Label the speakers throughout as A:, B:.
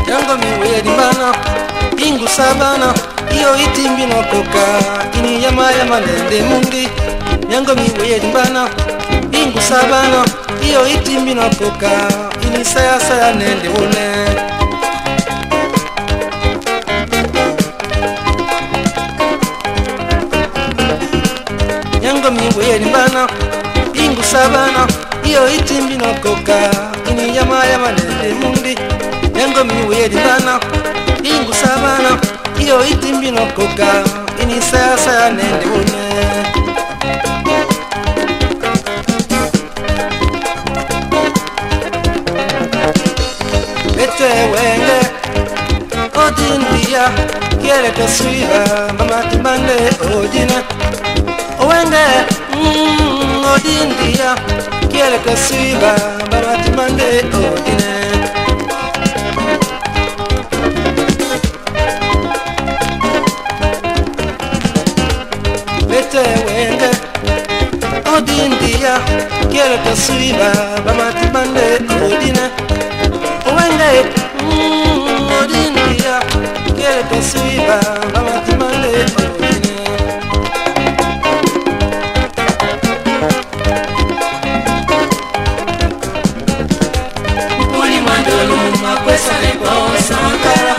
A: Yango miwe dimbana ingu sabana iyo itimbi no koka ini yama yama nende mundi. Yango miwe dimbana ingu sabana iyo itimbi no koka ini saya saya nende one. Yango miwe dimbana ingu sabana iyo itimbi no koka ini yama yama nende mundi. Yango miwe dimbana ingu sabana iyo itimbi no koka ini saya saya nende one. Vete wenge odindia quiere que suiva mama timande odina wenge odindia quiere que suiva mama timande odina. Vete wenge odindia quiere que suiva mama timande odina wenge odindia quiere que suiva mama timande odina. Uli mandolo makwesa ne bon sankara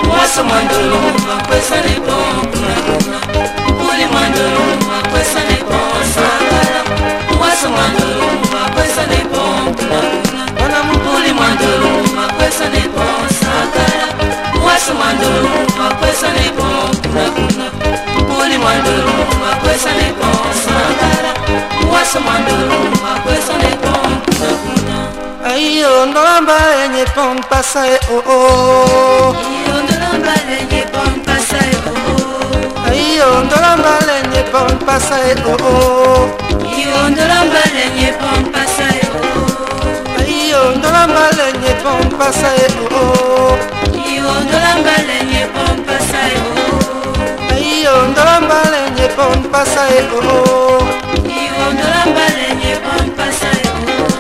A: waso mandolo makwesa ne bon kuna. Uli mandolo makwesa ne bon sankara waso mandolo makwesa ne bon kuna. Uli mandolo makwesa ne bon sankara waso mandolo makwesa ne bon kuna. Uli mandolo makwesa ne bon sankara waso mandolo makwesa ne bon kuna. Ayo Ndol'a mbale pon pasa oh oh.
B: Ayo Ndol'a mbale pon pasa oh oh.
A: Ayo Ndol'a mbale pon pasa oh oh.
B: Ayo Ndol'a mbale pon pasa oh oh.
A: Ayo Ndol'a mbale pon pasa oh oh.
B: Ayo Ndol'a mbale pon pasa oh oh.
A: Ayo Ndol'a mbale pon pasa oh oh.
B: Ayo Ndol'a mbale pon pasa oh oh.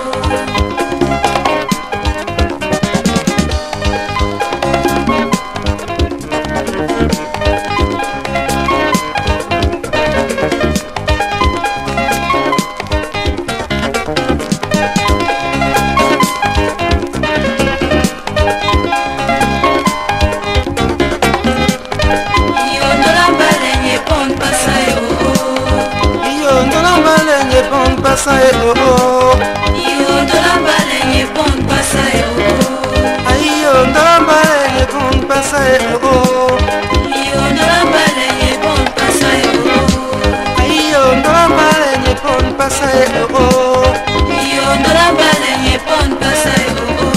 A: Pasa oh oh.
B: Ayo Ndol'a mbale pon pasa oh oh.
A: Ayo Ndol'a mbale pon pasa oh oh.
B: Ayo Ndol'a mbale pon pasa oh oh.
A: Ayo Ndol'a mbale pon pasa oh oh.
B: Ayo Ndol'a mbale pon pasa oh oh.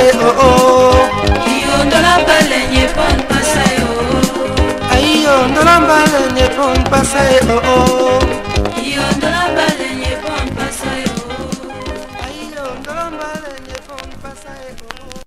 A: Oh oh.
B: Ayo Ndol'a mbale pon pasa oh oh.
A: Ayo Ndol'a mbale pon pasa oh oh.